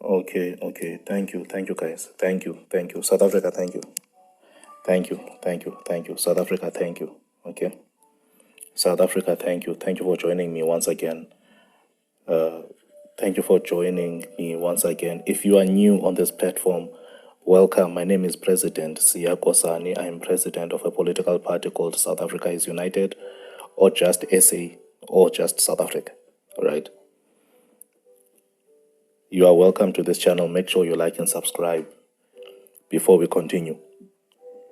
Okay. Thank you, guys. Thank you. South Africa, thank you. Thank you. South Africa, thank you. Okay. South Africa, thank you. Thank you for joining me once again. Thank you for joining me once again. If you are new on this platform, welcome. My name is President Siya Kosani. I am president of a political party called South Africa is United, or just SA, or just South Africa. All right. You are welcome to this channel. Make sure you like and subscribe before we continue.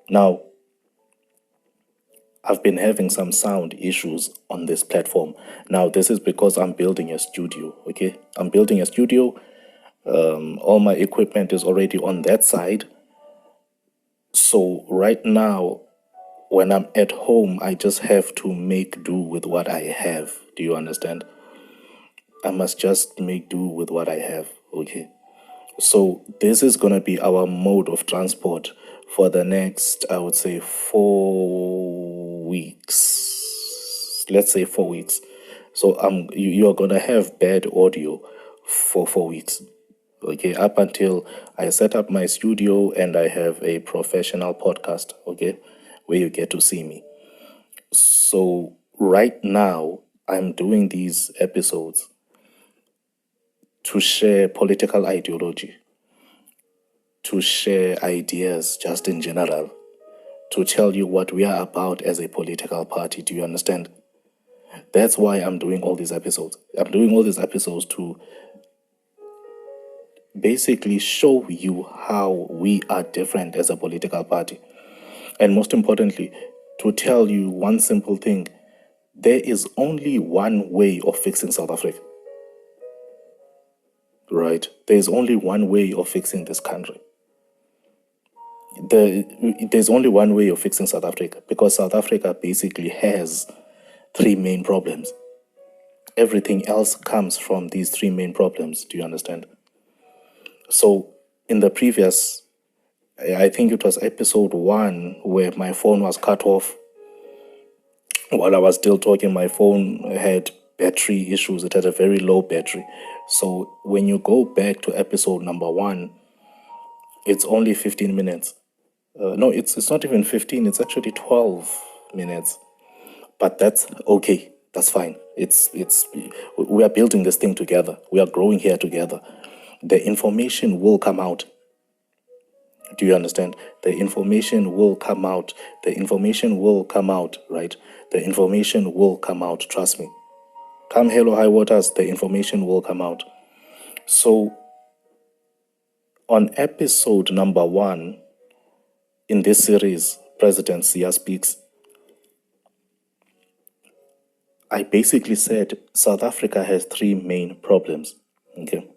Now, I've been having some sound issues on this platform. Now, this is because I'm building a studio, okay? I'm building a studio. All my equipment is already on that side. So right now, when I'm at home, I just have to make do with what I have. Do you understand? I must just make do with what I have, okay? So this is going to be our mode of transport for the next, I would say, 4 weeks. Let's say 4 weeks. So you are going to have bad audio for 4 weeks. Okay, up until I set up my studio and I have a professional podcast, okay, where you get to see me. So right now, I'm doing these episodes to share political ideology, to share ideas just in general, to tell you what we are about as a political party. Do you understand? That's why I'm doing all these episodes. I'm doing all these episodes to basically show you how we are different as a political party. And most importantly, to tell you one simple thing: there is only one way of fixing South Africa. Right? There is only one way of fixing this country. There's only one way of fixing South Africa, because South Africa basically has three main problems. Everything else comes from these three main problems. Do you understand? So in the previous, I think it was episode 1, where my phone was cut off. While I was still talking, my phone had battery issues. It had a very low battery. So when you go back to episode number 1, it's only 15 minutes. No, it's not even 15. It's actually 12 minutes. But that's okay. That's fine. We are building this thing together. We are growing here together. The information will come out. Do you understand? The information will come out. The information will come out, right? The information will come out. Trust me. Come hell or high waters, the information will come out. So, on episode number 1 in this series, President Sia Speaks, I basically said South Africa has 3 main problems. Okay.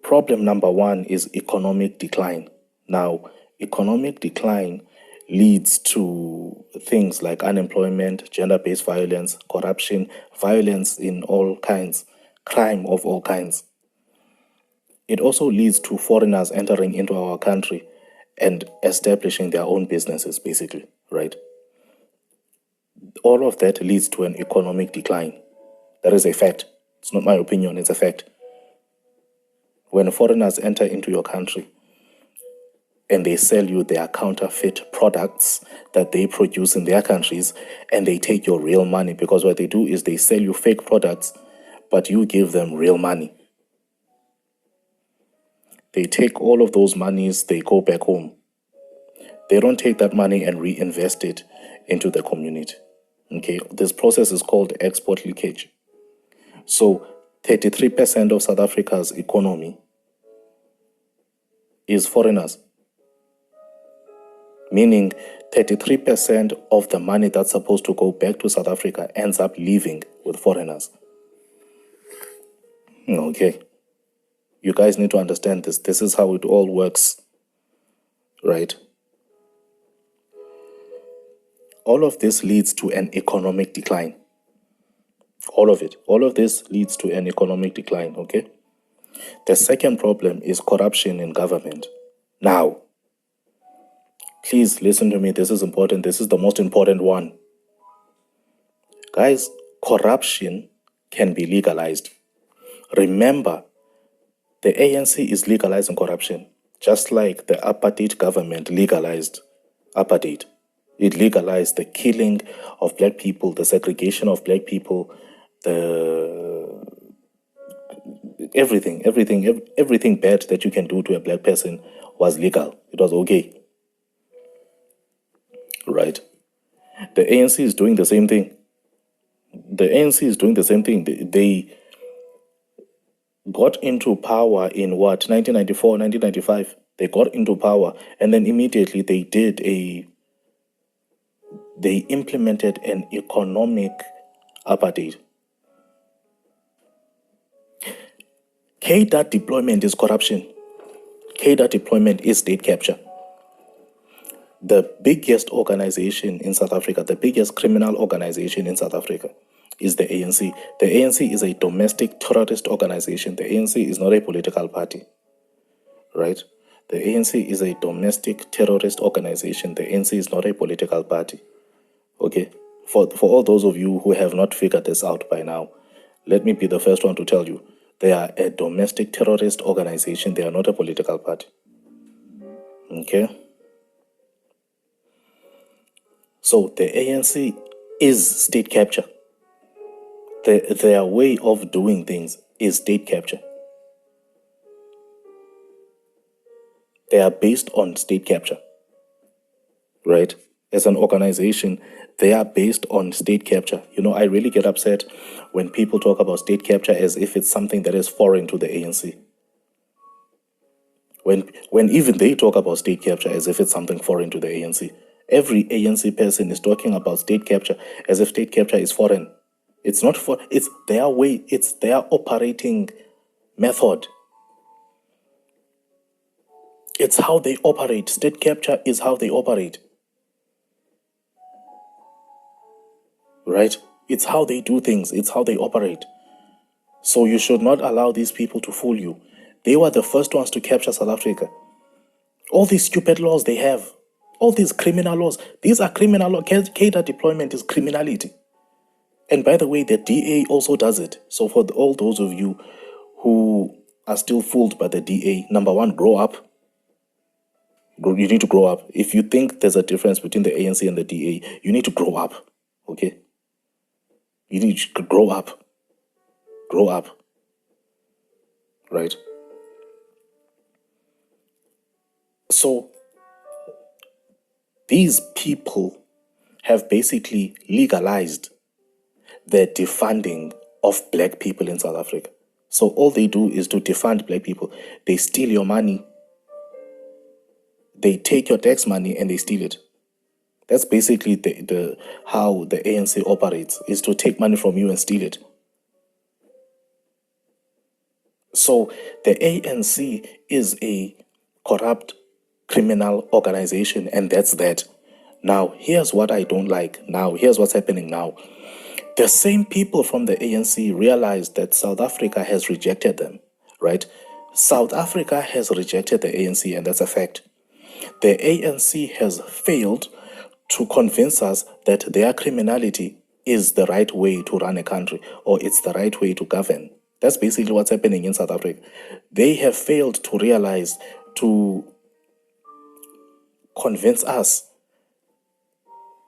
Problem number 1 is economic decline. Now, economic decline leads to things like unemployment, gender-based violence, corruption, violence in all kinds, crime of all kinds. It also leads to foreigners entering into our country and establishing their own businesses, basically, right? All of that leads to an economic decline. That is a fact. It's not my opinion, it's a fact. When foreigners enter into your country and they sell you their counterfeit products that they produce in their countries, and they take your real money, because what they do is they sell you fake products, but you give them real money. They take all of those monies, they go back home. They don't take that money and reinvest it into the community. Okay, this process is called export leakage. So 33% of South Africa's economy is foreigners, meaning 33% of the money that's supposed to go back to South Africa ends up leaving with foreigners. Okay. You guys need to understand this. This is how it all works, right? All of this leads to an economic decline. All of it. All of this leads to an economic decline, okay? The second problem is corruption in government. Now, please listen to me. This is important. This is the most important one. Guys, corruption can be legalized. Remember, the ANC is legalizing corruption, just like the apartheid government legalized apartheid. It legalized the killing of black people, the segregation of black people, the everything bad that you can do to a black person was legal. It was okay, right? The ANC is doing the same thing. The ANC is doing the same thing. They got into power in what, 1994, 1995. They got into power, and then immediately they implemented an economic apartheid. K-Dot deployment is corruption. K-Dot deployment is state capture. The biggest organization in South Africa, the biggest criminal organization in South Africa is the ANC. The ANC is a domestic terrorist organization. The ANC is not a political party, right? The ANC is a domestic terrorist organization. The ANC is not a political party, okay? For all those of you who have not figured this out by now, let me be the first one to tell you, they are a domestic terrorist organization. They are not a political party, okay? So the ANC is state capture. Their way of doing things is state capture. They are based on state capture, right? As an organization, they are based on state capture. You know, I really get upset when people talk about state capture as if it's something that is foreign to the ANC. When even they talk about state capture as if it's something foreign to the ANC. Every ANC person is talking about state capture as if state capture is foreign. It's not for, it's their way, it's their operating method. It's how they operate. State capture is how they operate. Right? It's how they do things. It's how they operate. So you should not allow these people to fool you. They were the first ones to capture South Africa. All these stupid laws they have, all these criminal laws, these are criminal laws. K-Dot deployment is criminality. And by the way, the DA also does it. So for all those of you who are still fooled by the DA, number one, grow up. You need to grow up. If you think there's a difference between the ANC and the DA, you need to grow up, okay? You need to grow up. Grow up, right? So these people have basically legalized the defunding of black people in South Africa. So all they do is to defund black people. They steal your money. They take your tax money and they steal it. That's basically the how the ANC operates, is to take money from you and steal it. So the ANC is a corrupt criminal organization, and that's that. Now, here's what I don't like now. Here's what's happening now. The same people from the ANC realized that South Africa has rejected them, right? South Africa has rejected the ANC, and that's a fact. The ANC has failed to convince us that their criminality is the right way to run a country, or it's the right way to govern. That's basically what's happening in South Africa. They have failed to realize, to convince us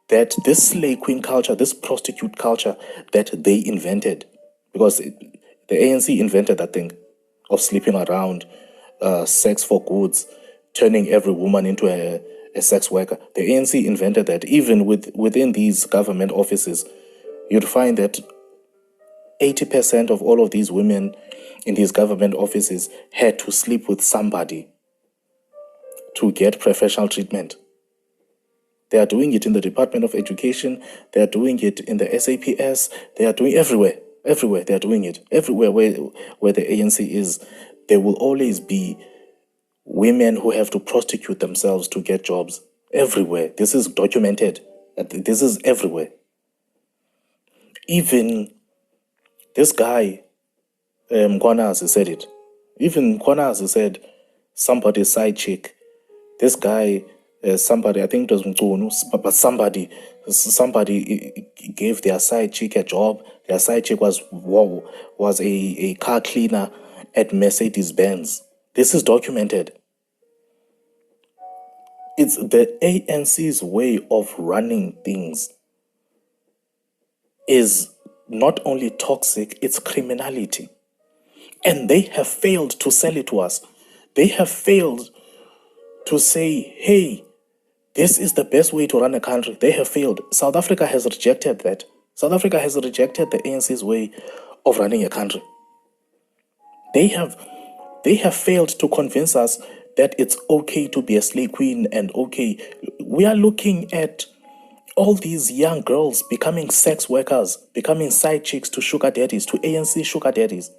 that this slave queen culture, this prostitute culture that they invented, because the ANC invented that thing of sleeping around, sex for goods, turning every woman into a sex worker. The ANC invented that. Even within these government offices, you'd find that 80% of all of these women in these government offices had to sleep with somebody to get professional treatment. They are doing it in the Department of Education. They are doing it in the SAPS. They are doing everywhere. Everywhere they are doing it. Everywhere where the ANC is, there will always be women who have to prostitute themselves to get jobs. Everywhere. This is documented. This is everywhere. Even this guy, Mkwanasi, said it. Even Mkwanasi said somebody's side chick. This guy, somebody, I think it was Mkunu, but somebody Somebody gave their side chick a job. Their side chick was a car cleaner at Mercedes-Benz. This is documented. It's the ANC's way of running things is not only toxic, it's criminality. And they have failed to sell it to us. They have failed to say, hey, this is the best way to run a country. They have failed. South Africa has rejected that. South Africa has rejected the ANC's way of running a country. They have failed to convince us that it's okay to be a slave queen and okay. We are looking at all these young girls becoming sex workers, becoming side chicks to sugar daddies, to ANC sugar daddies,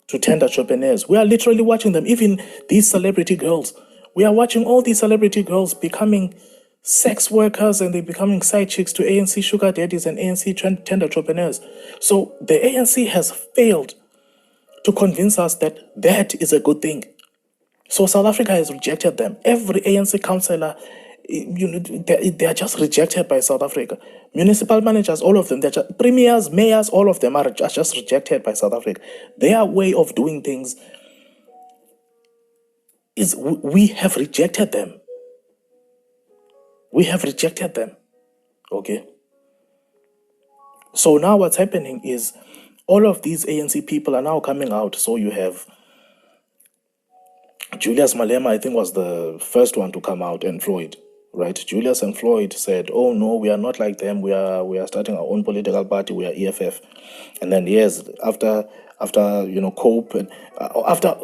to tender entrepreneurs. We are literally watching them, even these celebrity girls. We are watching all these celebrity girls becoming sex workers and they're becoming side chicks to ANC sugar daddies and ANC tender entrepreneurs. So the ANC has failed to convince us that that is a good thing. So South Africa has rejected them. Every ANC councillor, they are just rejected by South Africa. Municipal managers, all of them, they're just, premiers, mayors, all of them are just rejected by South Africa. Their way of doing things is we have rejected them. We have rejected them. Okay. So now what's happening is all of these ANC people are now coming out. So you have Julius Malema, I think, was the first one to come out, and Floyd, right? Julius and Floyd said, "Oh no, we are not like them. We are starting our own political party. We are EFF." And then years after Cope, and after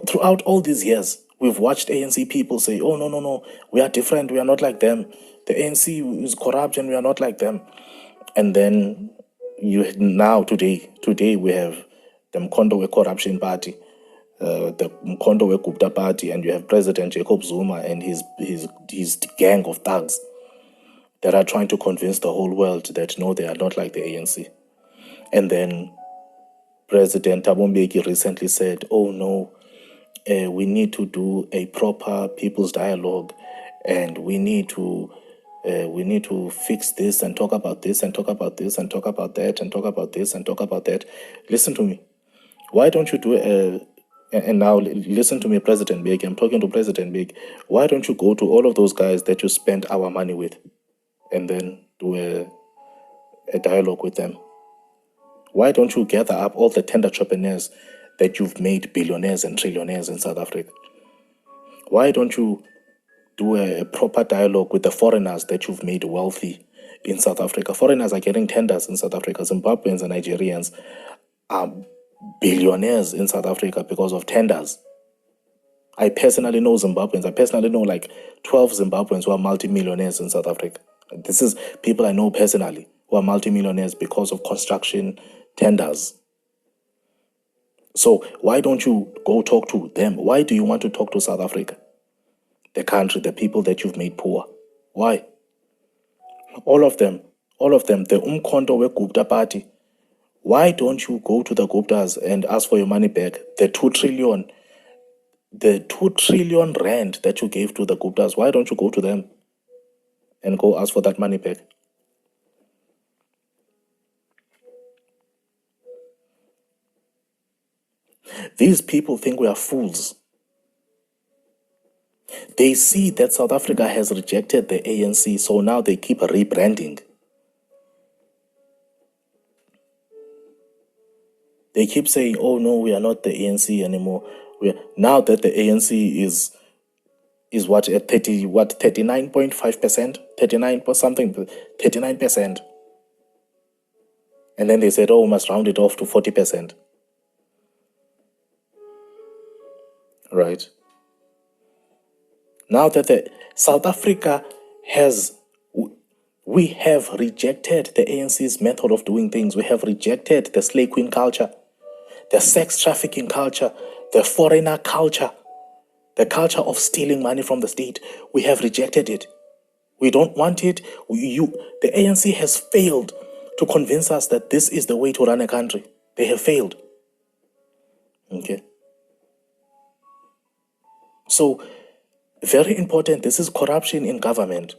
throughout all these years, we've watched ANC people say, "Oh no, we are different. We are not like them. The ANC is corrupt, and we are not like them." And then today we have the Mkondo Corruption Party. The Mkondo Gupta party, and you have President Jacob Zuma and his gang of thugs that are trying to convince the whole world that no, they are not like the ANC. And then President Thabo Mbeki recently said, "Oh no, we need to do a proper people's dialogue, and we need to fix this and talk about this and talk about this and talk about that and talk about this and talk about that." Listen to me. Why don't you do and now listen to me, President Big. I'm talking to President Big. Why don't you go to all of those guys that you spend our money with and then do a dialogue with them? Why don't you gather up all the tender entrepreneurs that you've made billionaires and trillionaires in South Africa? Why don't you do a proper dialogue with the foreigners that you've made wealthy in South Africa? Foreigners are getting tenders in South Africa. Zimbabweans and Nigerians are billionaires in South Africa because of tenders. I personally know Zimbabweans. I personally know like 12 Zimbabweans who are multimillionaires in South Africa. This is people I know personally who are multimillionaires because of construction tenders. So why don't you go talk to them? Why do you want to talk to South Africa? The country, the people that you've made poor. Why? All of them, the Umkhonto we Gupta party. Why don't you go to the Guptas and ask for your money back? The 2 trillion rand that you gave to the Guptas, why don't you go to them and go ask for that money back? These people think we are fools. They see that South Africa has rejected the ANC, so now they keep rebranding. They keep saying, "Oh no, we are not the ANC anymore." Now that the ANC is what at 39.5%, 39%, and then they said, "Oh, we must round it off to 40%." Right? Now that the South Africa we have rejected the ANC's method of doing things. We have rejected the slave queen culture, the sex trafficking culture, the foreigner culture, the culture of stealing money from the state. We have rejected it. We don't want it. The ANC has failed to convince us that this is the way to run a country. They have failed. Okay. So, very important, this is corruption in government.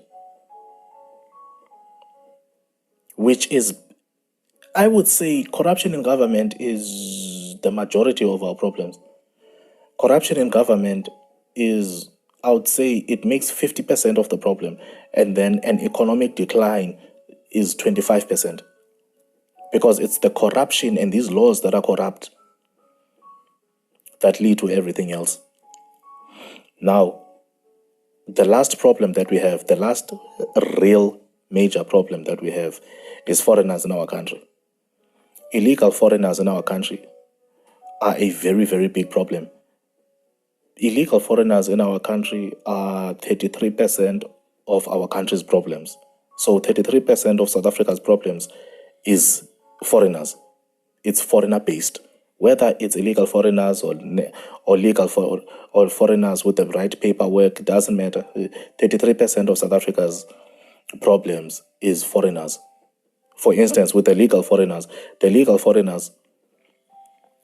which is, I would say, corruption in government is the majority of our problems. Corruption in government is, I would say, it makes 50% of the problem, and then an economic decline is 25%. Because it's the corruption and these laws that are corrupt that lead to everything else. Now, the last problem that we have, the last real major problem that we have is foreigners in our country. Illegal foreigners in our country are a very, very big problem. Illegal foreigners in our country are 33% of our country's problems. So 33% of South Africa's problems is foreigners. It's foreigner-based. Whether it's illegal foreigners or legal or foreigners with the right paperwork, doesn't matter. 33% of South Africa's problems is foreigners. For instance, with the legal foreigners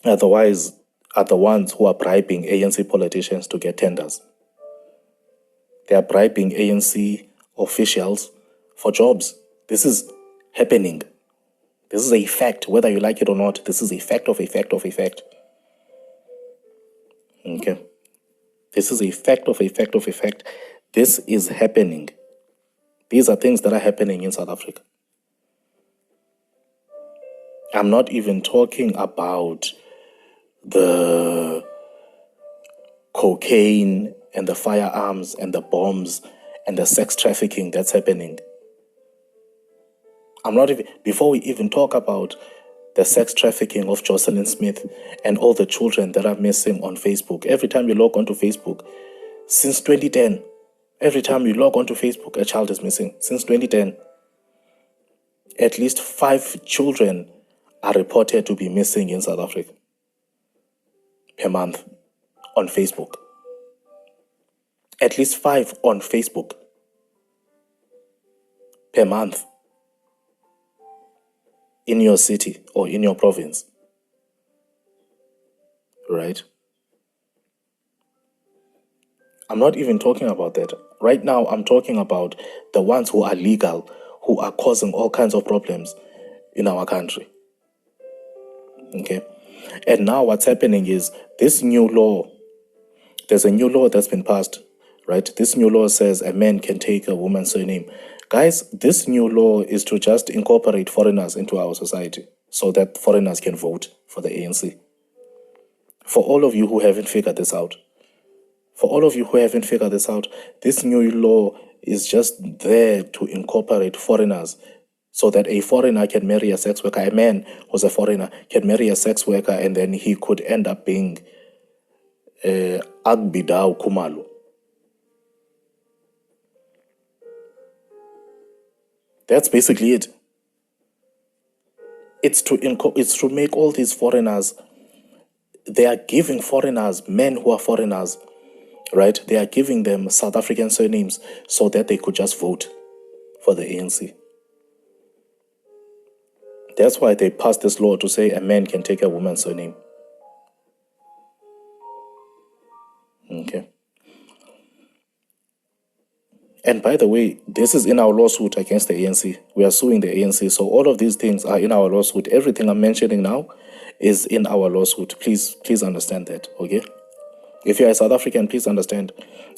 otherwise are the ones who are bribing ANC politicians to get tenders. They are bribing ANC officials for jobs. This is happening. This is a fact, whether you like it or not. This is a fact of a fact of a fact. Okay. This is a fact of a fact of a fact. This is happening. These are things that are happening in South Africa. I'm not even talking about the cocaine and the firearms and the bombs and the sex trafficking that's happening. Before we even talk about the sex trafficking of Jocelyn Smith and all the children that are missing on Facebook. Every time you log onto Facebook, since 2010, every time you log onto Facebook, a child is missing. Since 2010, at least 5 children are reported to be missing in South Africa per month on Facebook. At least 5 on Facebook per month in your city or in your province, right? I'm not even talking about that. Right now, I'm talking about the ones who are legal, who are causing all kinds of problems in our country. Okay? And now what's happening is this new law, there's a new law that's been passed, right? This new law says a man can take a woman's surname. Guys, this new law is to just incorporate foreigners into our society so that foreigners can vote for the ANC. For all of you who haven't figured this out, this new law is just there to incorporate foreigners so that a foreigner can marry a sex worker. A man who's a foreigner can marry a sex worker and then he could end up being Agbidau Kumalo. That's basically it. It's to make all these foreigners, they are giving foreigners, men who are foreigners, right? They are giving them South African surnames so that they could just vote for the ANC. That's why they passed this law to say a man can take a woman's surname. Okay. And by the way, this is in our lawsuit against the ANC. We are suing the ANC. So all of these things are in our lawsuit. Everything I'm mentioning now is in our lawsuit. Please understand that, okay? If you're a South African, please understand.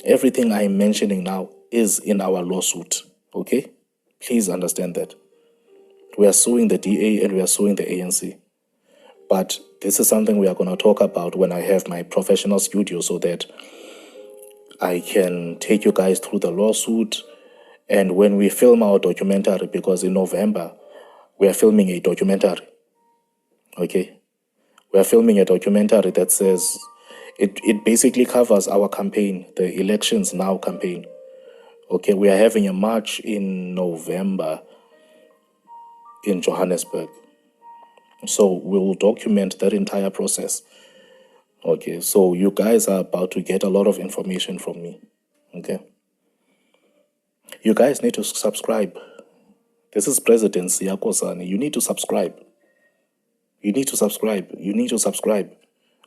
Everything I'm mentioning now is in our lawsuit, okay? Please understand that. We are suing the DA and we are suing the ANC. But this is something we are going to talk about when I have my professional studio so that I can take you guys through the lawsuit. And when we film our documentary, because in November, we are filming a documentary. Okay? We are filming a documentary that says, it basically covers our campaign, the Elections Now campaign. Okay, we are having a march in November in Johannesburg. So we will document that entire process. Okay, so you guys are about to get a lot of information from me. Okay. You guys need to subscribe. This is President Siyakosani. You need to subscribe. You need to subscribe.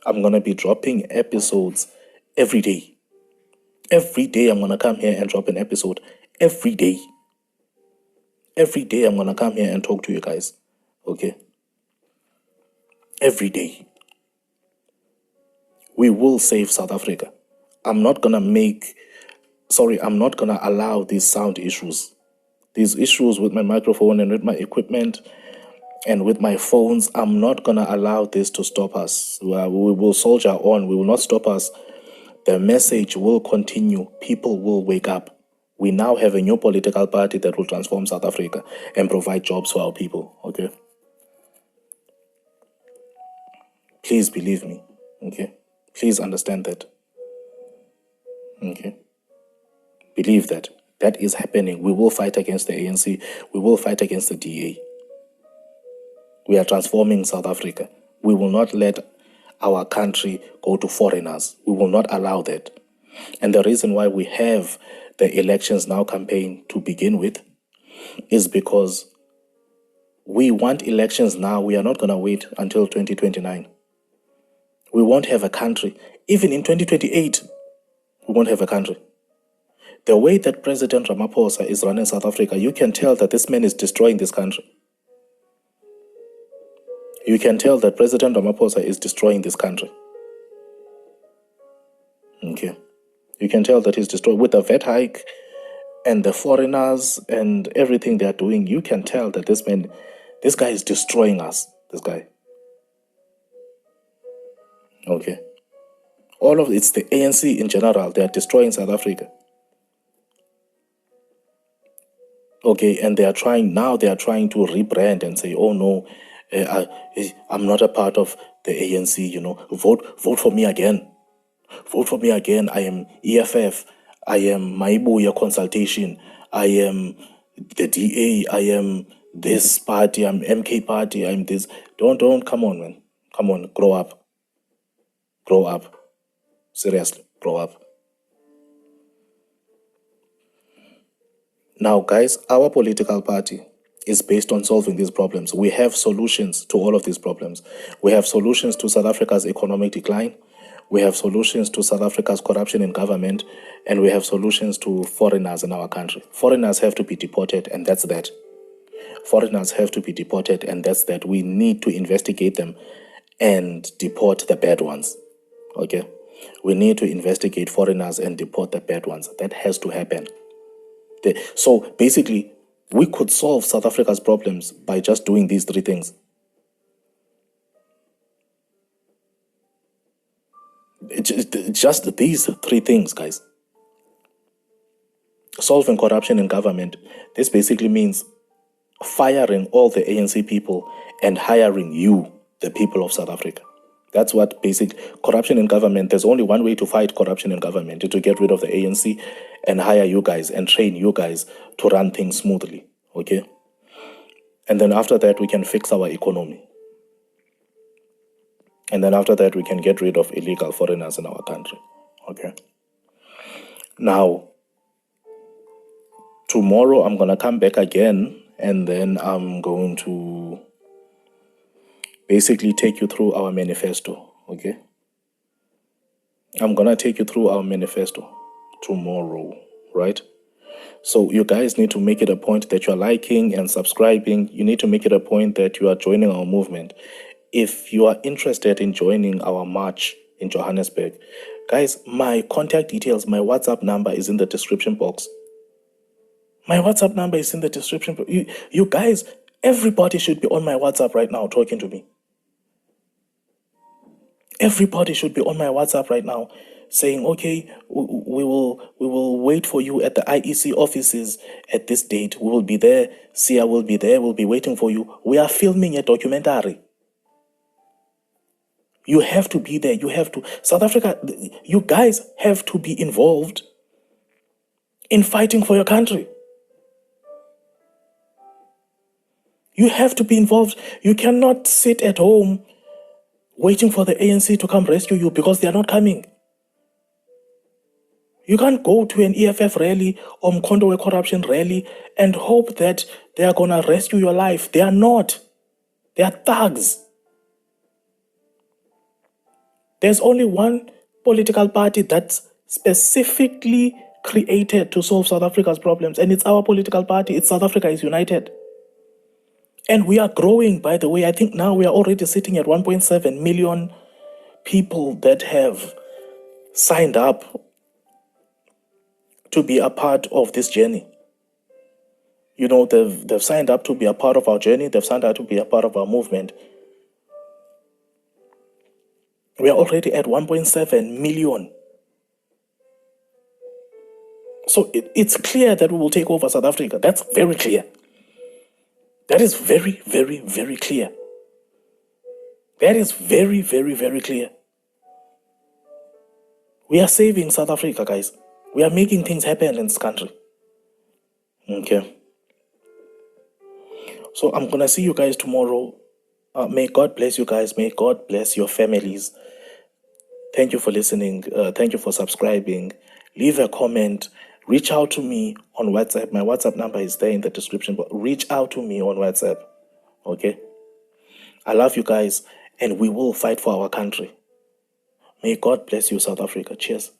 I'm going to be dropping episodes every day. Every day I'm going to come here and drop an episode. Every day. Every day I'm going to come here and talk to you guys. Okay? Every day. We will save South Africa. I'm not going to allow these sound issues. These issues with my microphone and with my equipment and with my phones, I'm not going to allow this to stop us. We will soldier on. We will not stop us. The message will continue. People will wake up. We now have a new political party that will transform South Africa and provide jobs for our people. Okay? Please believe me. Okay? Please understand that. Okay? Believe that. That is happening. We will fight against the ANC. We will fight against the DA. We are transforming South Africa. We will not let our country go to foreigners. We will not allow that. And the reason why we have the elections now campaign to begin with is because we want elections now. We are not going to wait until 2029. We won't have a country. Even in 2028, we won't have a country. The way that President Ramaphosa is running South Africa, you can tell that this man is destroying this country. You can tell that President Ramaphosa is destroying this country. Okay. You can tell that he's destroying with the VAT hike and the foreigners and everything they are doing. You can tell that this guy is destroying us. This guy. Okay. All of it's the ANC in general. They are destroying South Africa. Okay, and they are trying to rebrand and say, oh no, I'm not a part of the ANC, vote for me again. Vote for me again. I am EFF. I am Maibuya Consultation. I am the DA. I am this party. I'm MK party. I'm this. Don't, come on, man. Come on, grow up. Grow up. Seriously, grow up. Now, guys, our political party is based on solving these problems. We have solutions to all of these problems. We have solutions to South Africa's economic decline. We have solutions to South Africa's corruption in government. And we have solutions to foreigners in our country. Foreigners have to be deported, and that's that. Foreigners have to be deported, and that's that. We need to investigate them and deport the bad ones. Okay? We need to investigate foreigners and deport the bad ones. That has to happen. So basically, we could solve South Africa's problems by just doing these three things. Just these three things, guys. Solving corruption in government. This basically means firing all the ANC people and hiring you, the people of South Africa. That's what basic corruption in government. There's only one way to fight corruption in government, to get rid of the ANC and hire you guys and train you guys to run things smoothly. Okay? And then after that, we can fix our economy. And then after that, we can get rid of illegal foreigners in our country. Okay? Now, tomorrow I'm going to come back again, and then I'm going to basically take you through our manifesto, okay? I'm going to take you through our manifesto tomorrow, right? So you guys need to make it a point that you're liking and subscribing. You need to make it a point that you are joining our movement. If you are interested in joining our march in Johannesburg, guys, my contact details, my WhatsApp number is in the description box. My WhatsApp number is in the description box. You guys, everybody should be on my WhatsApp right now talking to me. Everybody should be on my WhatsApp right now saying, okay, we will wait for you at the IEC offices at this date. We will be there. Sia will be there. We'll be waiting for you. We are filming a documentary. You have to be there. You have to. South Africa, you guys have to be involved in fighting for your country. You have to be involved. You cannot sit at home waiting for the ANC to come rescue you because they are not coming. You can't go to an EFF rally or Mkhonto corruption rally and hope that they are going to rescue your life. They are not. They are thugs. There's only one political party that's specifically created to solve South Africa's problems, and it's our political party. It's South Africa is United. And we are growing, by the way. I think now we are already sitting at 1.7 million people that have signed up to be a part of this journey. You know, they've signed up to be a part of our journey. They've signed up to be a part of our movement. We are already at 1.7 million. So it's clear that we will take over South Africa. That's very clear. That is very, very, very clear. That is very, very, very clear. We are saving South Africa, guys. We are making things happen in this country. Okay. So I'm going to see you guys tomorrow. May God bless you guys. May God bless your families. Thank you for listening. Thank you for subscribing. Leave a comment. Reach out to me on WhatsApp. My WhatsApp number is there in the description. But reach out to me on WhatsApp. Okay? I love you guys. And we will fight for our country. May God bless you, South Africa. Cheers.